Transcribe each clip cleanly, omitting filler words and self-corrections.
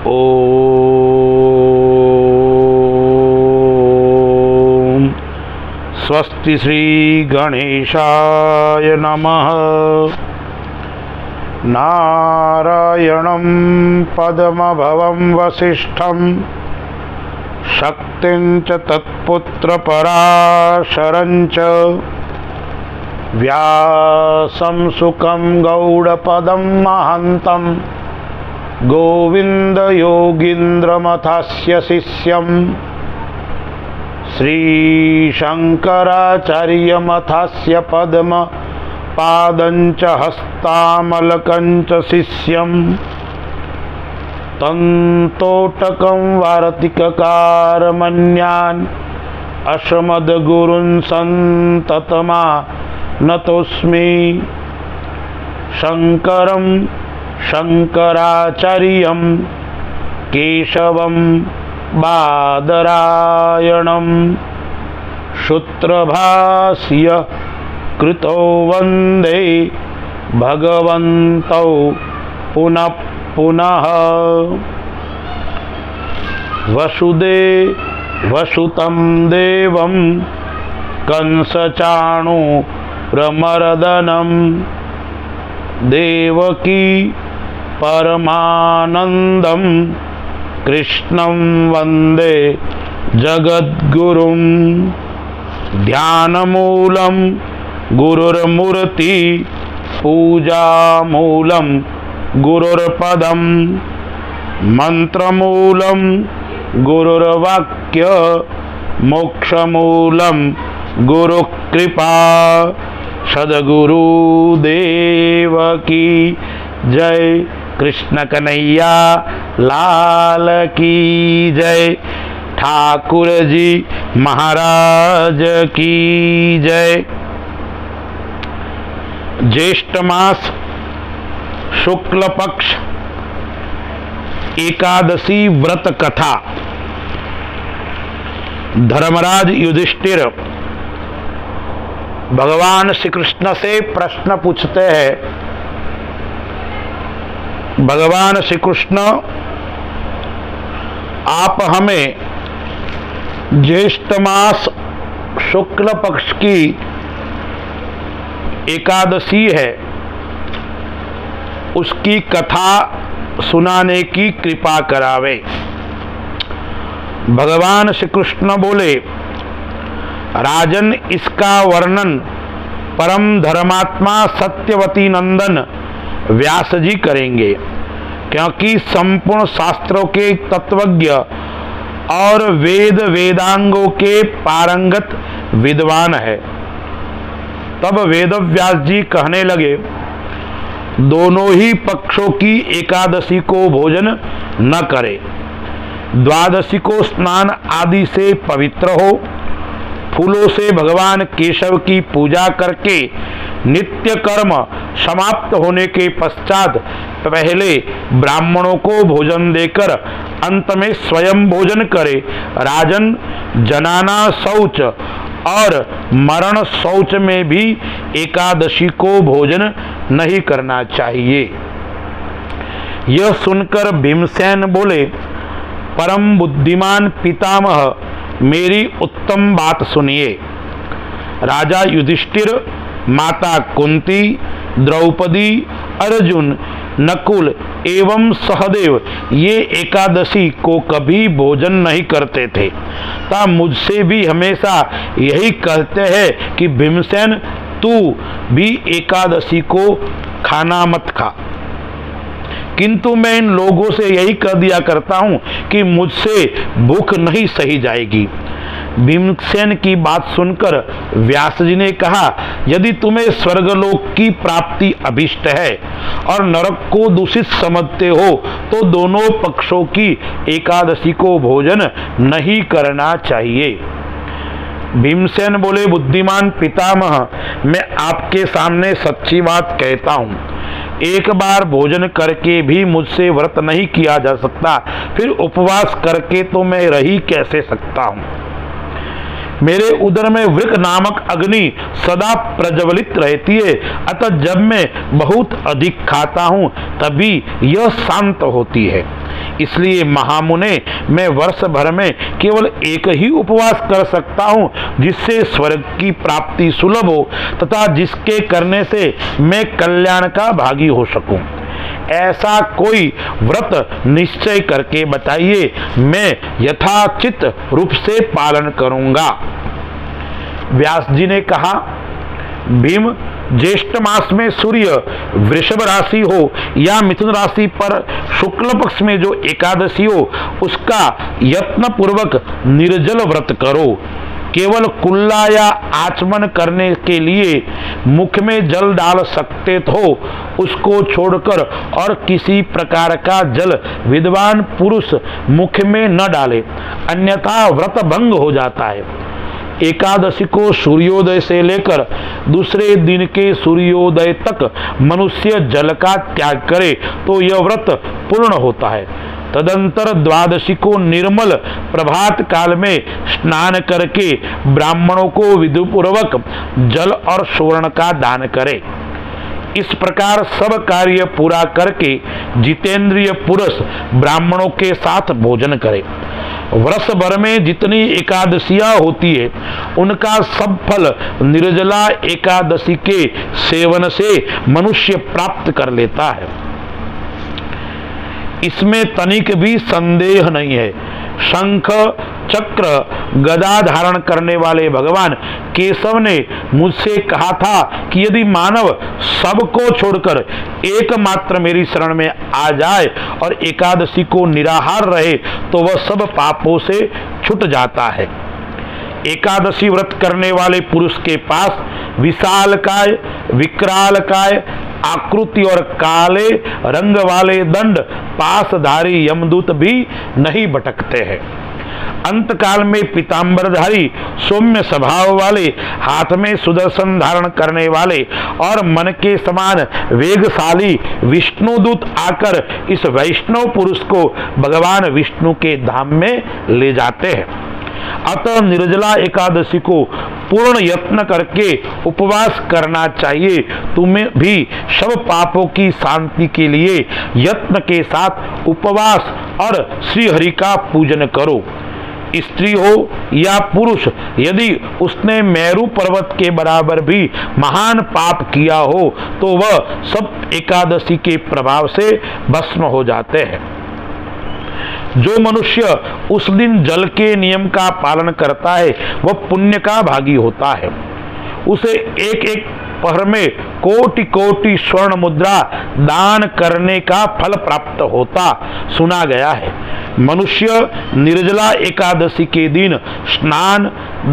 ओम स्वस्ति श्री गणेशाय नमः। नारायणं पद्मभवं वसिष्ठं शक्तिं च तत्पुत्रपराशरं च व्यासं सुखं गौडपदं महन्तं गोविन्दयोगीन्द्रमथस्य शिष्यं श्रीशङ्कराचार्यमथस्य पद्मपादं च हस्तामलकं च शिष्यं तन्तोटकं वार्तिककारमन्यान् अस्मद्गुरून् सन्ततमा नतोऽस्मि। शङ्करं शङ्कराचार्यं केशवं बादरायणं सूत्रभाष्य कृतो वन्दे भगवन्तौ पुनः पुनः। वसुदेवसुतं देवं कंसचाणूरमर्दनं देवकी परमानन्दं कृष्णं वन्दे जगद्गुरुं। ध्यानमूलं गुरुर्मूर्ति पूजामूलं गुरुर्पदं मंत्रमूलं गुरुर्वाक्य मोक्षमूलं गुरुकृपा। सद्गुरुदेव की जय। कृष्ण कन्हैया लाल की जय। ठाकुर जी महाराज की जय। ज्येष्ठ मास शुक्ल पक्ष एकादशी व्रत कथा। धर्मराज युधिष्ठिर भगवान श्री कृष्ण से प्रश्न पूछते हैं। भगवान श्री कृष्ण, आप हमें ज्येष्ठ मास शुक्ल पक्ष की एकादशी है उसकी कथा सुनाने की कृपा करावे। भगवान श्री कृष्ण बोले, राजन, इसका वर्णन परम धर्मात्मा सत्यवती नंदन व्यास जी करेंगे, क्योंकि संपूर्ण शास्त्रों के तत्वज्ञ और वेद वेदांगों के पारंगत विद्वान है। तब वेदव्यास जी कहने लगे, दोनों ही पक्षों की एकादशी को भोजन न करे। द्वादशी को स्नान आदि से पवित्र हो, फूलों से भगवान केशव की पूजा करके नित्य कर्म समाप्त होने के पश्चात पहले ब्राह्मणों को भोजन देकर अंत में स्वयं भोजन करे। राजन, जनाना शौच और मरण शौच में भी एकादशी को भोजन नहीं करना चाहिए। यह सुनकर भीमसेन बोले, परम बुद्धिमान पितामह, मेरी उत्तम बात सुनिए। राजा युधिष्ठिर, माता कुंती, द्रौपदी, अर्जुन, नकुल एवं सहदेव ये एकादशी को कभी भोजन नहीं करते थे। ता मुझसे भी हमेशा यही कहते हैं कि भीमसेन, तू भी एकादशी को खाना मत खा। किंतु मैं इन लोगों से यही कह दिया करता हूं कि मुझसे भूख नहीं सही जाएगी। भीमसेन की बात सुनकर व्यास जी ने कहा, यदि तुम्हें स्वर्गलोक की प्राप्ति अभिष्ट है और नरक को दूषित समझते हो तो दोनों पक्षों की एकादशी को भोजन नहीं करना चाहिए। भीमसेन बोले, बुद्धिमान पितामह, मैं आपके सामने सच्ची बात कहता हूँ। एक बार भोजन करके भी मुझसे व्रत नहीं किया जा सकता, फिर उपवास करके तो मैं रह ही कैसे सकता हूँ। मेरे उदर में वृक नामक अग्नि सदा प्रज्वलित रहती है, अतः जब मैं बहुत अधिक खाता हूँ तभी यह शांत होती है। इसलिए महामुने, मैं वर्ष भर में केवल एक ही उपवास कर सकता हूँ जिससे स्वर्ग की प्राप्ति सुलभ हो तथा जिसके करने से मैं कल्याण का भागी हो सकूं। ऐसा कोई व्रत निश्चय करके बताइए, मैं यथाचित रूप से पालन करूंगा। व्यास जी ने कहा, भीम, ज्येष्ठ मास में सूर्य वृषभ राशि हो या मिथुन राशि पर शुक्ल पक्ष में जो एकादशी हो, उसका यत्न पूर्वक निर्जल व्रत करो। केवल कुल्ला या आचमन करने के लिए मुख में जल डाल सकते हो, उसको छोड़कर और किसी प्रकार का जल विद्वान पुरुष मुख में न डाले, अन्यथा व्रत भंग हो जाता है। एकादशी को सूर्योदय से लेकर दूसरे दिन के सूर्योदय तक मनुष्य जल का त्याग करे तो यह व्रत पूर्ण होता है। तदंतर द्वादशी को निर्मल प्रभात काल में स्नान करके ब्राह्मणों को विधिपूर्वक जल और सुवर्ण का दान करे। इस प्रकार सब कार्य पूरा करके जितेंद्रिय पुरुष ब्राह्मणों के साथ भोजन करे। वर्ष भर में जितनी एकादशियां होती है उनका सब फल निर्जला एकादशी के सेवन से मनुष्य प्राप्त कर लेता है, इसमें तनिक भी संदेह नहीं है। शंख चक्र गदा धारण करने वाले भगवान केशव ने मुझसे कहा था कि यदि मानव सबको छोड़कर एकमात्र मेरी शरण में आ जाए और एकादशी को निराहार रहे तो वह सब पापों से छूट जाता है। एकादशी व्रत करने वाले पुरुष के पास विशालकाय, विकरालकाय आकृति और काले रंग वाले दंड पासधारी यमदूत भी नहीं भटकते हैं। अंतकाल में पीतांबरधारी सौम्य स्वभाव वाले, हाथ में सुदर्शन धारण करने वाले और मन के समान वेगशाली विष्णुदूत आकर इस वैष्णव पुरुष को भगवान विष्णु के धाम में ले जाते हैं। अतः निर्जला एकादशी को पूर्ण यत्न करके उपवास करना चाहिए। तुम्हें भी सब पापों की शांति के लिए यत्न के साथ उपवास और श्री हरि का पूजन करो। स्त्री हो या पुरुष, यदि उसने मेरू पर्वत के बराबर भी महान पाप किया हो तो वह सब एकादशी के प्रभाव से भस्म हो जाते हैं। जो मनुष्य उस दिन जल के नियम का पालन करता है वह पुण्य का भागी होता है। उसे एक एक पहर में कोटि कोटि स्वर्ण मुद्रा दान करने का फल प्राप्त होता सुना गया है। मनुष्य निर्जला एकादशी के दिन स्नान,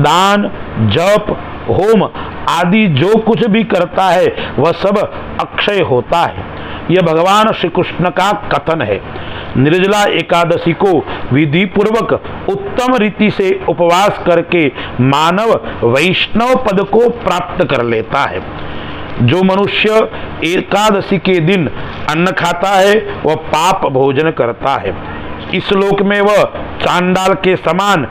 दान, जप, होम आदि जो कुछ भी करता है वह सब अक्षय होता है। यह भगवान श्री कृष्ण का कथन है। निर्जला एकादशी को विधि पूर्वक उत्तम रीति से उपवास करके मानव वैष्णव पद को प्राप्त कर लेता है। जो मनुष्य एकादशी के दिन अन्न खाता है वह पाप भोजन करता है। इस लोक में वह चांडाल के समान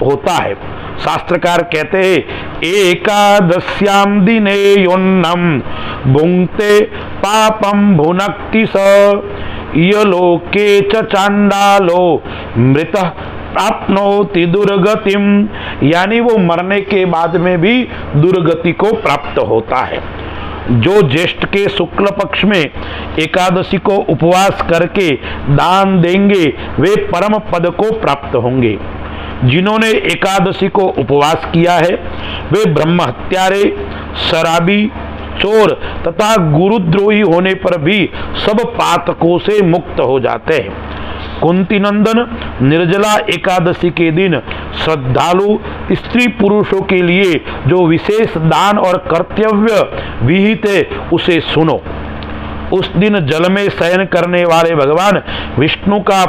होता है। शास्त्रकार कहते हैं, एकादश्याम दिने योन्नम भुंक्ते पापम भुनक्ति स यलोके च चांडालो मृत प्राप्नोति दुर्गतिम, यानी वो मरने के बाद में भी दुर्गति को प्राप्त होता है। जो ज्येष्ठ के शुक्ल पक्ष में एकादशी को उपवास करके दान देंगे वे परम पद को प्राप्त होंगे। जिन्होंने एकादशी को उपवास किया है वे ब्रह्म हत्यारे, शराबी, चोर तथा गुरुद्रोही होने पर भी सब पातकों से मुक्त हो जाते हैं। कुंती नंदन, निर्जला एकादशी के दिन श्रद्धालु स्त्री पुरुषों के लिए जो विशेष दान और कर्तव्य विहित है उसे सुनो। उस दिन जल में शयन करने वाले भगवान विष्णु का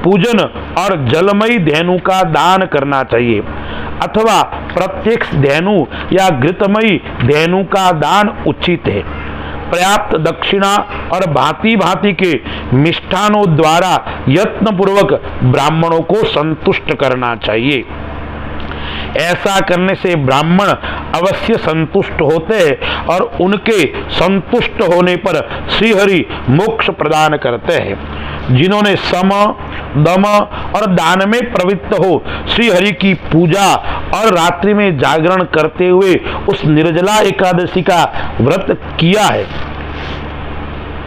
पूजन और जलमयी धेनु का दान करना चाहिए अथवा प्रत्यक्ष धेनु या घृतमयी धेनु का दान उचित है। पर्याप्त दक्षिणा और भांति भांति के मिष्ठानों द्वारा यत्न पूर्वक ब्राह्मणों को संतुष्ट करना चाहिए। ऐसा करने से ब्राह्मण अवश्य संतुष्ट होते हैं और उनके संतुष्ट होने पर श्रीहरि मोक्ष प्रदान करते हैं। जिन्होंने सम, दम और दान में प्रवृत्त हो श्री हरि की पूजा और रात्रि में जागरण करते हुए उस निर्जला एकादशी का व्रत किया है,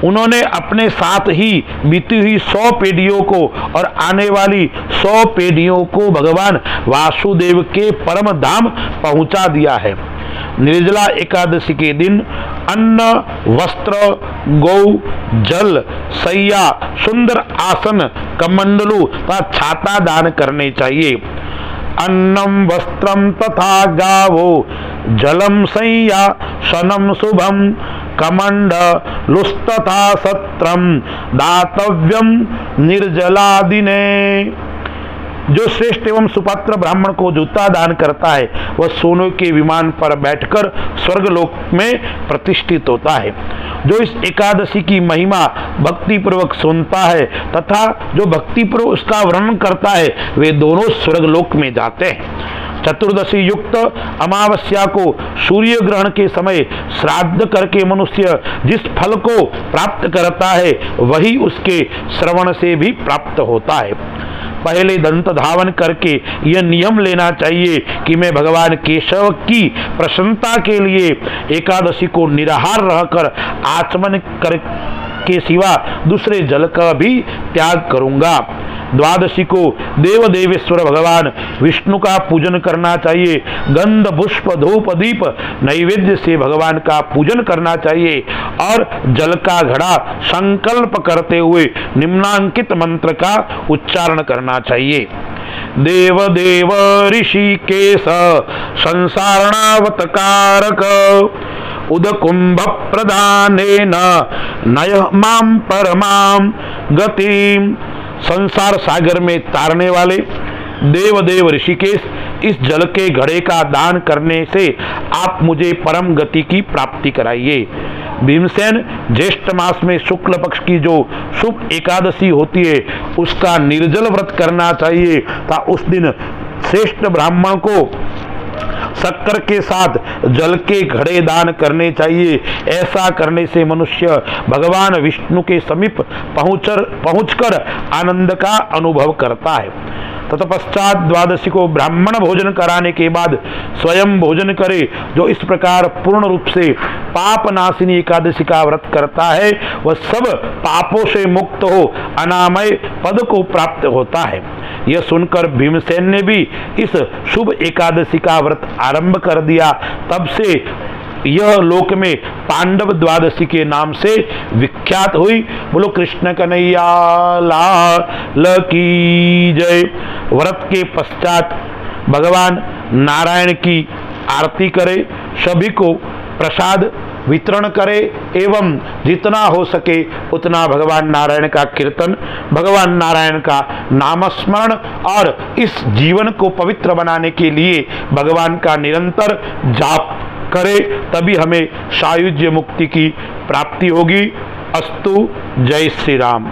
उन्होंने अपने साथ ही बीती हुई 100 पीढ़ियों को और आने वाली 100 पीढ़ियों को भगवान वासुदेव के परम धाम पहुंचा दिया है। निर्जला एकादशी के दिन अन्न, वस्त्र, गौ, जल, सैया, सुंदर आसन, कमंडलू तथा छाता दान करने चाहिए। अन्नम वस्त्रम तथा गावो जलम सैया शनम शुभम कमंड लुस्तथा सत्रम दातव्यम निर्जला दिने। जो श्रेष्ठ एवं सुपात्र ब्राह्मण को जूता दान करता है वह सोने के विमान पर बैठकर स्वर्गलोक में प्रतिष्ठित होता है। जो इस एकादशी की महिमा भक्ति पूर्वक सुनता है तथा जो भक्ति पूर्वक उसका वर्णन करता है वे दोनों स्वर्गलोक में जाते हैं। चतुर्दशी युक्त अमावस्या को सूर्य ग्रहण के समय श्राद्ध करके मनुष्य जिस फल को प्राप्त करता है वही उसके श्रवण से भी प्राप्त होता है। पहले दंत धावन करके यह नियम लेना चाहिए कि मैं भगवान केशव की प्रसन्नता के लिए एकादशी को निराहार रहकर आचमन कर के सिवा दूसरे जल का भी त्याग करूंगा। द्वादशी को देव देवेश्वर भगवान विष्णु का पूजन करना चाहिए। गंध, पुष्प, धूप, दीप नैवेद्य से भगवान का पूजन करना चाहिए और जल का घड़ा संकल्प करते हुए निम्नांकित मंत्र का उच्चारण करना चाहिए। देव देव ऋषिकेश संसारणावतकारक उदकुंभ प्रदानेन नय माम परमाम गतिम। संसार सागर में तारने वाले देव देव ऋषिकेश, इस जल के घड़े का दान करने से आप मुझे परम गति की प्राप्ति कराइए। भीमसेन, ज्येष्ठ मास में शुक्ल पक्ष की जो शुभ एकादशी होती है उसका निर्जल व्रत करना चाहिए तथा उस दिन श्रेष्ठ ब्राह्मण को शक्कर के साथ जल के घड़े दान करने चाहिए। ऐसा करने से मनुष्य भगवान विष्णु के समीप पहुंचकर आनंद का अनुभव करता है। तत्पश्चात द्वादशी को ब्राह्मण भोजन कराने के बाद स्वयं भोजन करे। जो इस प्रकार पूर्ण रूप से पाप नाशिनी एकादशी का व्रत करता है वह सब पापों से मुक्त हो अनामय पद को प्राप्त होता है। यह सुनकर भीमसेन ने भी इस शुभ एकादशी का व्रत आरंभ कर दिया। तब से यह लोक में पांडव द्वादशी के नाम से विख्यात हुई। बोलो कृष्ण कन्हैया लाल की जय। व्रत के पश्चात भगवान नारायण की आरती करे, सभी को प्रसाद वितरण करे एवं जितना हो सके उतना भगवान नारायण का कीर्तन, भगवान नारायण का नामस्मरण और इस जीवन को पवित्र बनाने के लिए भगवान का निरंतर जाप करे, तभी हमें सायुज्य मुक्ति की प्राप्ति होगी। अस्तु। जय श्री राम।